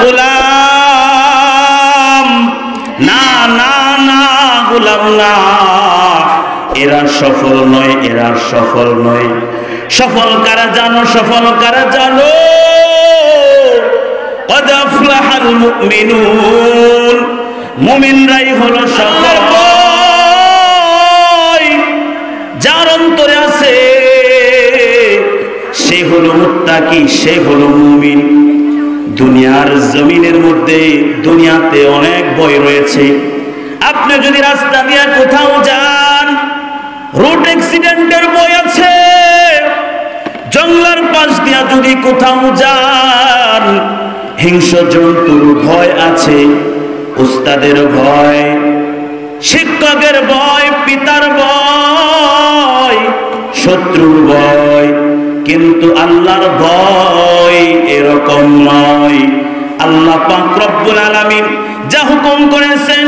গোলাম, না না না গোলাম না, এরা সফল নয়, এরা সফল নয়। সফল কারা জানো? সফল কারা জানো? قد أفلح المؤمنون, মুমিনরাই হলো সফল। যার অন্তরে আছে সে হলো মুত্তাকি, সে হলো মুমিন। দুনিয়ার জমিনের মধ্যে, দুনিয়াতে অনেক ভয় রয়েছে। আপনি যদি রাস্তা দিয়ে কোথাও যান, রোড অ্যাক্সিডেন্টের ভয় আছে। জঙ্গলার পাশ দিয়া যদি কোথাও যান, হিংস্র জন্তুর ভয় আছে, উস্তাদের ভয়, শিক্ষকের ভয়, পিতার ভয়, শত্রুর ভয়। কিন্তু আল্লাহর ভয় এরকম নয়। আল্লাহ পাক রব্বুল আলামিন যা হুকুম করেছেন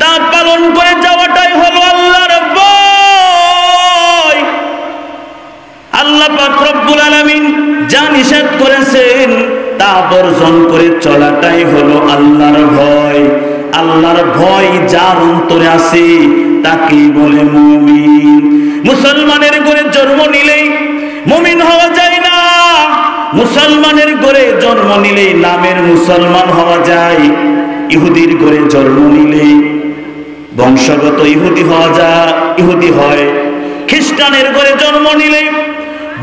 তা পালন করে যাওয়াটাই হলো আল্লাহর ভয়। আল্লাহ পাক রব্বুল আলামিন যা নিষেধ করেছেন তা বর্জন করে চলাটাই হলো আল্লাহর ভয়। আল্লাহর ভয় যার অন্তরে আছে তাকেই বলে মুমিন। মুসলমানের ঘরে জন্ম নিলেই মুমিন হওয়া যায় না। মুসলমানের ঘরে জন্ম নিলেই নামের মুসলমান হওয়া যায়। ইহুদির ঘরে জন্ম নিলেই বংশগত ইহুদি হওয়া যায়, ইহুদি হয়। খ্রিস্টানের ঘরে জন্ম নিলেই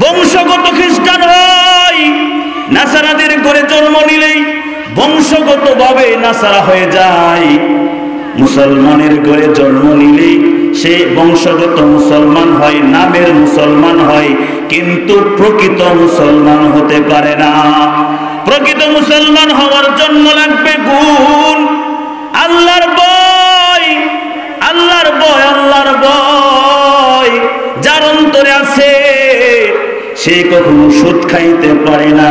বংশগত খ্রিস্টান হয়। নাসারাদের ঘরে জন্ম নিলেই বংশগতভাবে নাসারা হয়ে যায়। মুসলমানের ঘরে জন্ম নিলেই সে বংশগত মুসলমান হয়, নামের মুসলমান হয়, কিন্তু প্রকৃত মুসলমান হতে পারে না। প্রকৃত মুসলমান হওয়ার জন্য লাগবে গুণ, আল্লাহর ভয়, আল্লাহর ভয়, আল্লাহর ভয় যার অন্তরে আছে সে কখনো সুদ খাইতে পারে না।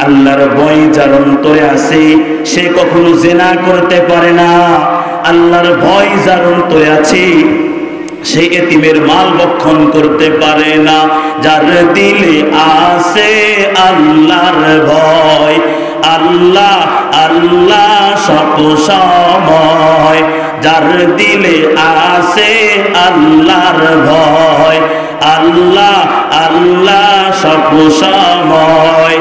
আল্লাহর ভয় যার অন্তরে আছে সে কখনো জিনা করতে পারে না। আল্লাহর ভয় যার অন্তরে আছে সে এতিমের মাল ভক্ষণ করতে পারে না। যার দিলে আছে আল্লাহর ভয়, আল্লাহ আল্লাহ সব সময়। যার দিলে আছে আল্লাহর ভয়, আল্লাহ আল্লাহ সব সময়।